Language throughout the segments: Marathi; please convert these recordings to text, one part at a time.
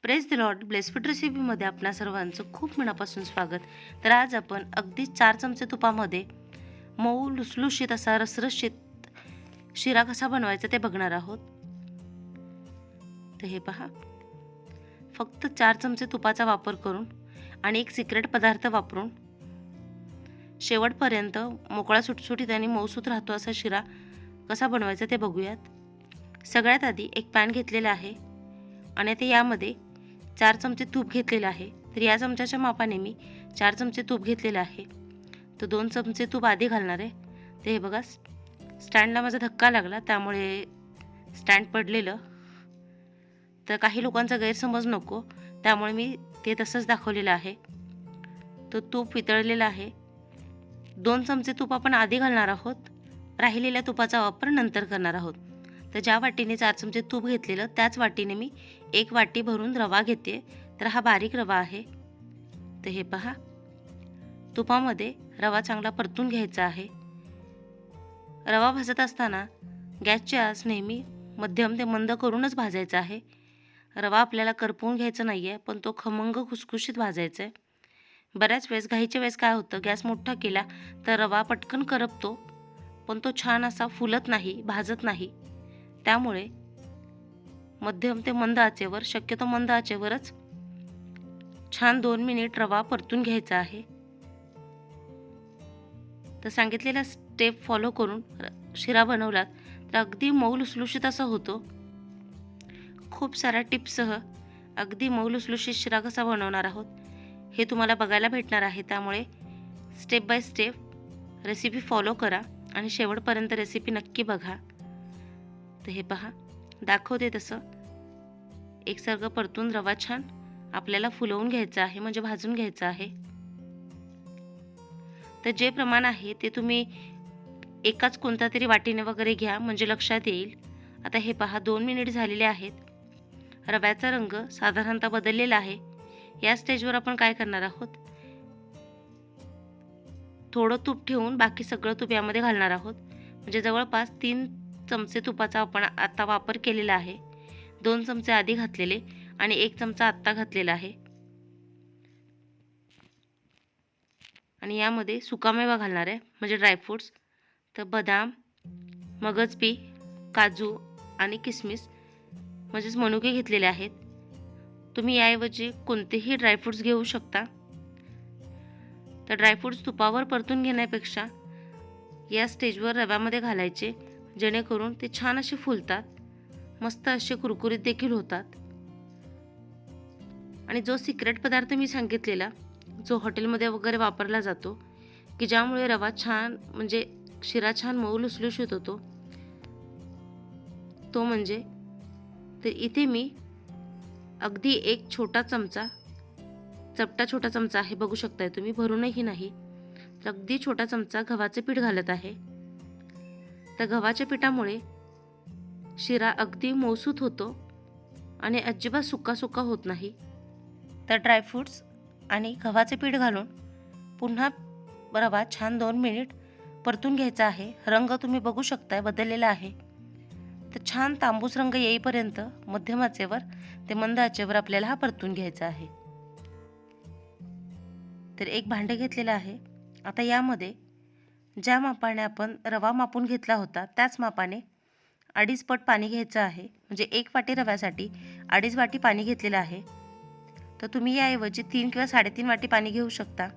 Praise the lord. ब्लेसफुड रेसिपीमध्ये आपणा सर्वांचं खूप मनापासून स्वागत. तर आज आपण अगदी 4 चमचे तुपामध्ये मऊ लुसलुशीत असा रसरशीत शिरा कसा बनवायचा ते बघणार आहोत. तर हे पहा, फक्त 4 चमचे तुपाचा वापर करून आणि एक सिक्रेट पदार्थ वापरून शेवटपर्यंत मोकळा सुटसुटीत आणि मऊसूत राहतो असा शिरा कसा बनवायचा ते बघूयात. सगळ्यात आधी एक पॅन घेतलेला आहे आणि आता यामध्ये 4 चमचे तूप घेतलेलं आहे. तर या चमच्याच्या मापाने मी 4 चमचे तूप घेतलेलं आहे. तर 2 चमचे तूप आधी घालणार आहे. ते हे बघा, स्टँडला माझा धक्का लागला त्यामुळे स्टँड पडलेलं. तर काही लोकांचा गैरसमज नको, त्यामुळे मी ते तसंच दाखवलेलं आहे. तो तूप वितळलेला आहे. 2 चमचे तूप आपण आधी घालणार आहोत, राहिलेल्या तुपाचा वापर नंतर करणार आहोत. तर ज्या वाटीने 4 चमचे तूप घेतलेलं त्याच वाटीने मी 1 वाटी भरून रवा घेते. तर हा बारीक रवा आहे. तर हे पहा, तुपामध्ये रवा चांगला परतून घ्यायचा आहे. रवा भाजत असताना गॅसची आच नेहमी मध्यम ते मंद करूनच भाजायचा आहे. रवा आपल्याला करपवून घ्यायचा नाही आहे, पण तो खमंग खुसखुशीत भाजायचा आहे. बऱ्याच वेळेस घाईच्या वेळेस काय होतं, गॅस मोठा केला तर रवा पटकन करपतो, पण तो छान असा फुलत नाही, भाजत नाही. त्यामुळे मध्यम ते मंद आचेवर, शक्यतो मंद आचेवरच छान 2 मिनिट रवा परतून घ्यायचा आहे. तर सांगितलेला स्टेप फॉलो करून शिरा बनवलात तर अगदी मऊ लुसलुशीत असा होतो. खूप साऱ्या टिप्ससह अगदी मऊ लुसलुशीत शिरा कसा बनवणार आहोत हे तुम्हाला बघायला भेटणार आहे. त्यामुळे step by step recipe follow करा आणि शेवटपर्यंत रेसिपी नक्की बघा. तर हे पहा, दाखवते तसं एकसारखं परतून रवा छान आपल्याला फुलवून घ्यायचा आहे, म्हणजे भाजून घ्यायचा आहे. तर जे प्रमाण आहे ते तुम्ही एकाच कोणत्या तरी वाटीने वगैरे घ्या, म्हणजे लक्षात येईल. आता हे पहा, 2 मिनिट झालेले आहेत. रव्याचा रंग साधारणतः बदललेला आहे. या स्टेजवर आपण काय करणार आहोत, थोडं तूप ठेवून बाकी सगळं तूप यामध्ये घालणार आहोत. म्हणजे जवळपास 3 चमचे तुपाचा आपण आता वापर केलेला आहे. 2 चमचे आधी घातलेले आणि 1 चमचा आत्ता घातलेला आहे. आणि यामध्ये सुकामेवा घालणार आहे, म्हणजे ड्रायफ्रूट्स. तर बदाम, मगज बी, काजू आणि किसमिस म्हणजेच मनुके घेतलेले आहेत. तुम्ही याऐवजी कोणतेही ड्रायफ्रूट्स घेऊ शकता. तर ड्रायफ्रूट्स तुपावर परतून घेण्यापेक्षा या स्टेजवर रव्यामध्ये घालायचे, जेणेकरून ते छान असे फुलतात, मस्त असे कुरकुरीत देखील होतात. आणि जो सिक्रेट पदार्थ मी सांगितलेला, जो हॉटेलमध्ये वगैरे वापरला जातो, की ज्यामुळे रवा छान, म्हणजे शिरा छान मऊ लुसलुशीत होतो, तो म्हणजे, तर इथे मी अगदी एक छोटा चमचा, चपटा छोटा चमचा आहे, बघू शकताय तुम्ही, भरूनही नाही, तर अगदी छोटा चमचा गव्हाचे पीठ घालत आहे. तर गव्हाच्या पिठामुळे शिरा अगदी मऊसूत होतो आणि अजिबात सुका सुका होत नाही. तर ड्रायफ्रूट्स आणि गव्हाचे पीठ घालून पुन्हा रवा छान 2 मिनिट परतून घ्यायचा आहे. रंग तुम्ही बघू शकताय बदललेला आहे. तर छान तांबूस रंग येईपर्यंत मध्यम आचेवर ते मंद आचेवर आपल्याला हा परतून घ्यायचा आहे. तर एक भांडे घेतलेलं आहे. आता यामध्ये ज्या मापाने आपण रवा मापून घेतला होता त्याच मापाने 2.5 पट पाणी घ्यायचं आहे. म्हणजे 1 वाटी रव्यासाठी 2.5 वाटी पाणी घेतलेलं आहे. तर तुम्ही याऐवजी 3 किंवा 3.5 वाटी पाणी घेऊ शकता.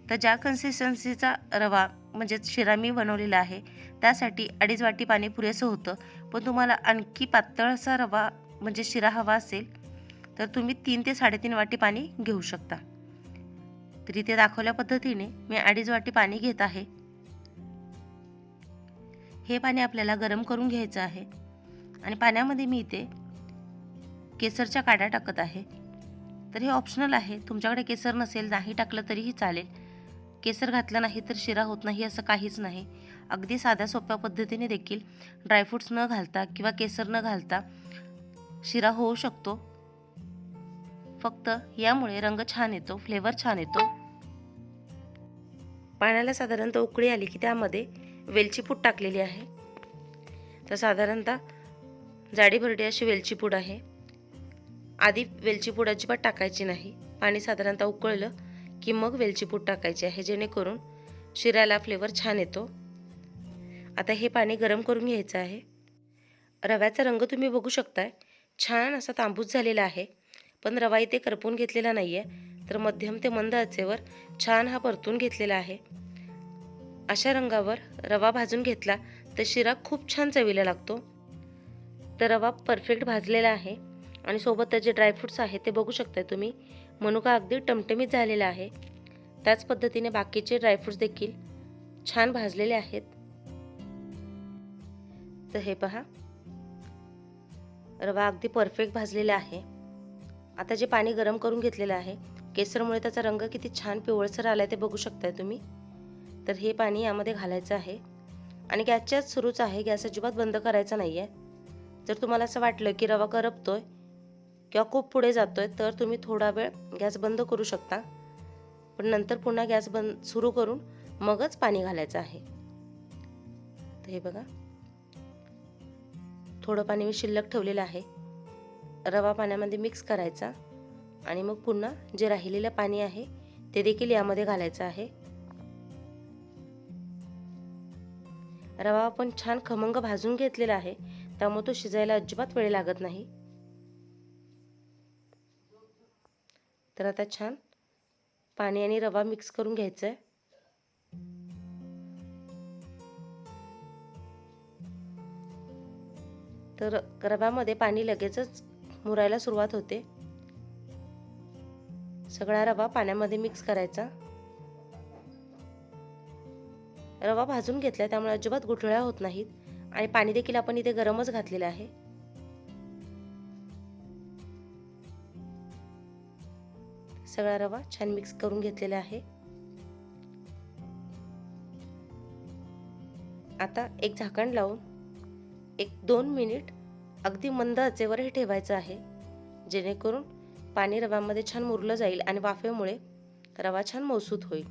तर ज्या कन्सिस्टन्सीचा रवा, म्हणजे शिरा मी बनवलेला आहे, त्यासाठी 2.5 वाटी पाणी पुरेसं होतं. पण तुम्हाला आणखी पातळ असा रवा, म्हणजे शिरा हवा असेल तर तुम्ही 3 ते 3.5 वाटी पाणी घेऊ शकता. तर इथे दाखवल्या पद्धतीने मी 2.5 वाटी पाणी घेत आहे. हे पाणी आपल्याला गरम करून घ्यायचं आहे आणि पाण्यामध्ये मी इथे केसरच्या काड्या टाकत आहे. तर हे ऑप्शनल आहे, तुमच्याकडे केसर नसेल, नाही टाकलं तरीही चालेल. केसर घातलं नाही तर शिरा होत नाही असं काहीच नाही. अगदी साध्या सोप्या पद्धतीने देखील ड्रायफ्रूट्स न घालता किंवा केसर न घालता शिरा होऊ शकतो. फक्त यामुळे रंग छान येतो, फ्लेवर छान येतो. पाण्याला साधारणतः उकळी आली की त्यामध्ये वेलची पूड टाकलेली आहे. तर साधारणतः जाडी भरडी अशी वेलची पूड आहे. आधी वेलची पूड अजिबात टाकायची नाही. पाणी साधारणतः उकळलं की मग वेलची पूड टाकायची आहे, जेणेकरून शिऱ्याला फ्लेवर छान येतो. आता हे पाणी गरम करून घ्यायचं आहे. रव्याचा रंग तुम्ही बघू शकताय, छान असा तांबूस झालेला आहे. पण रवा इथे करपून घेतलेला नाही आहे, तर मध्यम ते मंद आचेवर छान हा परतून घेतलेला आहे. अशा रंगावर रवा भाजून घेतला तर शिरा खूप छान चवीला लागतो. तर रवा परफेक्ट भाजलेला आहे आणि सोबत त्याचे ड्रायफ्रूट्स आहेत ते बघू शकताय तुम्ही. मनुका अगदी टमटमीत झालेला आहे. त्याच पद्धतीने बाकीचे ड्रायफ्रूट्स देखील छान भाजलेले आहेत. तर हे पहा, रवा अगदी परफेक्ट भाजलेला आहे. आता जे पाणी गरम करून घेतलेलं आहे, केसरमुळे त्याचा रंग किती छान पिवळसर आलाय ते बघू शकताय तुम्ही. तर हे पाणी यामध्ये घालायचं आहे आणि गॅसच्या सुरूच आहे, गॅस अजिबात बंद करायचा नाहीये. जर तुम्हाला असं वाटलं की रवा करपतोय किंवा खूप पुढे जातोय तर तुम्ही थोडा वेळ गॅस बंद करू शकता, पण नंतर पुन्हा गॅस बंद सुरू करून मगच पाणी घालायचं आहे. तर हे बघा, थोडं पाणी मी शिल्लक ठेवलेलं आहे. रवा पाण्यामध्ये मिक्स करायचा आणि मग पुन्हा जे राहिलेलं पाणी आहे ते देखील यामध्ये घालायचं आहे. रवा आपण छान खमंग भाजून घेतलेला आहे, त्यामुळे तो शिजायला अजिबात वेळ लागत नाही. तर आता छान पाणी आणि रवा मिक्स करून घ्यायचं आहे. तर रव्यामध्ये पाणी लगेचच मुरायला सुरुवात होते. सगळा रवा पाण्यामध्ये मिक्स करायचा. रवा भाजून घेतला त्यामुळे अजिबात गुठळ्या होत नाहीत आणि पाणी देखील आपण इथे गरमच घातलेलं आहे. सगळा रवा छान मिक्स करून घेतलेला आहे. आता एक झाकण लावून 1-2 मिनिट अगदी मंद आचेवर हे ठेवायचं आहे, जेणेकरून पाणी रव्यामध्ये छान मुरलं जाईल आणि वाफेमुळे रवा छान मऊसूत होईल.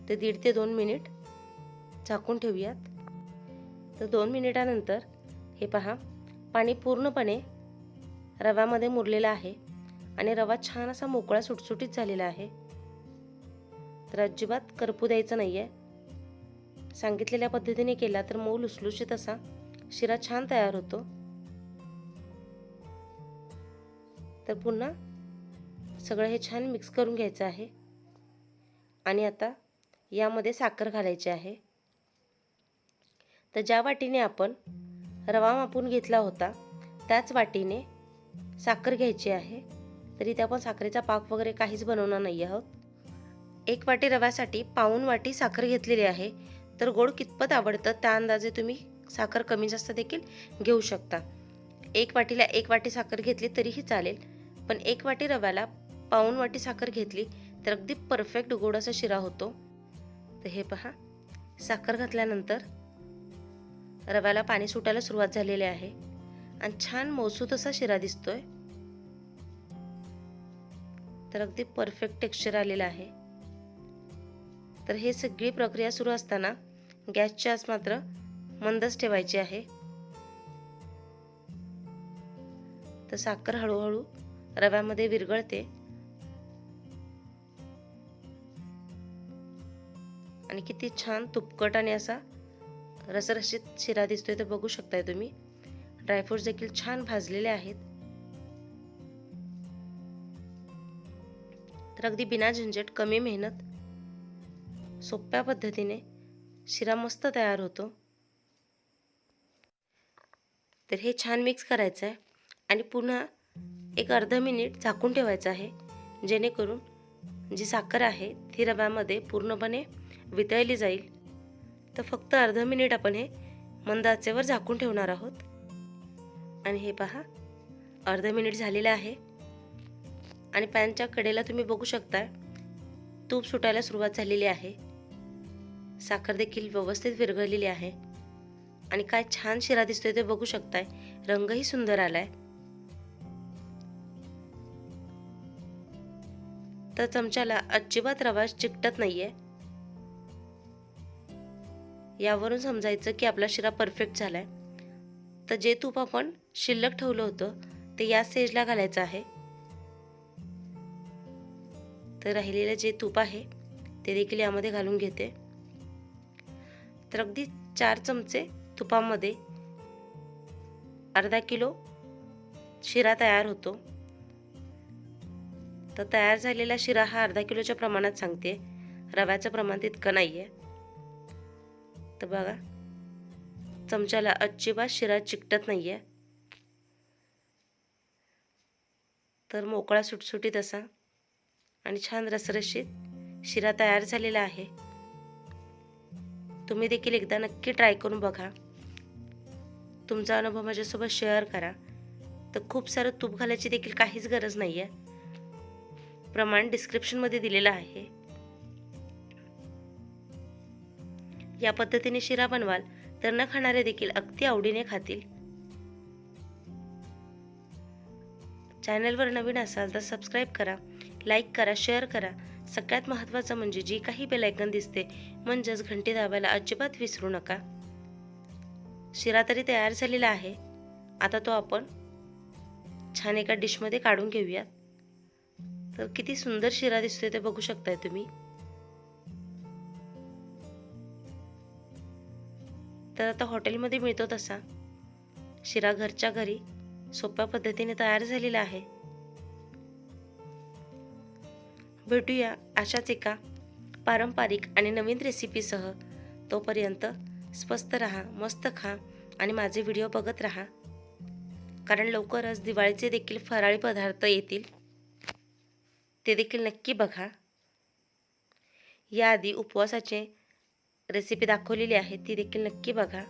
तर 1.5 ते 2 मिनिट झाकून ठेवूयात. तर 2 मिनिटानंतर हे पहा, पाणी पूर्णपणे रव्यामध्ये मुरलेलं आहे आणि रवा छान असा मोकळा सुटसुटीत झालेला आहे. तर अजिबात करपू द्यायचं नाहीये. सांगितलेल्या पद्धतीने केला तर मऊ लुसलुशीत असा शिरा छान तयार होतो. तर पुन्हा सगळं हे छान मिक्स करून घ्यायचं आहे आणि आता यामध्ये साखर घालायची आहे. तर ज्या वाटीने आपण रवा मापून घेतला होता त्याच वाटीने साखर घ्यायची आहे. तर इथे आपण साखरेचा पाक वगैरे काहीच बनवणार नाही आहोत. 1 वाटी रव्यासाठी पाऊण वाटी साखर घेतलेली आहे. तर गोड कितपत आवडतं त्या अंदाजे तुम्ही साखर कमी जास्त देखील घेऊ शकता. 1 वाटीला 1 वाटी साखर घेतली तरीही चालेल, पण 1 वाटी रव्याला पाऊण वाटी साखर घेतली तर अगदी परफेक्ट गोड असा शिरा होतो. तर हे पहा, साखर घातल्यानंतर रव्याला पाणी सुटायला सुरुवात झालेली आहे आणि छान मऊसूत असा शिरा दिसतोय. तर अगदी परफेक्ट टेक्स्चर आलेलं आहे. तर हे सगळी प्रक्रिया सुरू असताना गॅसची आच मात्र मंदच ठेवायची आहे. तर साखर हळूहळू रव्यामध्ये विरघळते आणि किती छान तुपकट आणि असा रसरशीत शिरा दिसतोय ते बघू शकताय तुम्ही. ड्रायफ्रुट्स देखील छान भाजलेले आहेत. तर अगदी बिना झंझट, कमी मेहनत, सोप्या पद्धतीने शिरा मस्त तयार होतो. तर हे छान मिक्स करायचं आहे आणि पुन्हा एक अर्धा मिनिट झाकून ठेवायचं आहे, जेणेकरून जी साखर आहे ती रव्यामध्ये पूर्णपणे वितळली जाईल. तर फक्त अर्धा मिनिट आपण हे मंद आचेवर झाकून ठेवणार आहोत. आणि हे पहा, अर्धा मिनिट झालेलं आहे आणि पॅनच्या कडेला तुम्ही बघू शकता तूप सुटायला सुरुवात झालेली आहे. साखर देखील व्यवस्थित विरघळलेली आहे आणि काय छान शिरा दिसतोय ते बघू शकताय. रंगही सुंदर आलाय. तर चमच्याला अजिबात रवा चिकटत नाहीये. यावरून समजायचं की आपला शिरा परफेक्ट झालाय. तर जे तूप आपण शिल्लक ठेवलं होतं ते या स्टेजला घालायचं आहे तर राहिलेलं जे तूप आहे ते देखील यामध्ये घालून घेते. तर अगदी 4 चमचे तुपामध्ये अर्धा किलो शिरा तयार होतो. तर तयार झालेला शिरा हा अर्धा किलोच्या प्रमाणात सांगते, रव्याचं प्रमाण तितकं नाही आहे. तर बघा, चमच्याला अजिबात शिरा चिकटत नाही आहे. तर मोकळा सुटसुटीत असा आणि छान रसरशीत शिरा तयार झालेला आहे. तुम्ही देखील एकदा नक्की ट्राय करून बघा. तुमचा अनुभव माझ्यासोबत शेअर करा. तर खूप सारं तूप घालायची देखील काहीच गरज नाही आहे. प्रमाण डिस्क्रिप्शनमध्ये दिलेलं आहे. या पद्धतीने शिरा बनवाल तर न खाणारे देखील अगदी आवडीने खातील. चॅनलवर नवीन असाल तर सबस्क्राईब करा, लाईक करा, शेअर करा. सगळ्यात महत्त्वाचं म्हणजे जी काही बेल आयकॉन दिसते म्हणजेच घंटी दाबायला अजिबात विसरू नका. शिरा तरी तयार झालेला आहे. आता तो आपण छान एका डिशमध्ये काढून घेऊयात. तर किती सुंदर शिरा दिसतोय ते बघू शकताय तुम्ही. तर आता हॉटेलमध्ये मिळतो तसा शिरा घरच्या घरी सोप्या पद्धतीने तयार झालेला आहे. भेटूया अशाच एका पारंपरिक आणि नवीन रेसिपीसह. तोपर्यंत स्वस्त राहा, मस्त खा आणि माझे व्हिडिओ बघत राहा, कारण लवकरच दिवाळीचे देखील फराळी पदार्थ येतील. ते देखील नक्की बघा. याआधी उपवासाचे रेसिपी दाखवलेली आहे, ती देखील नक्की बघा.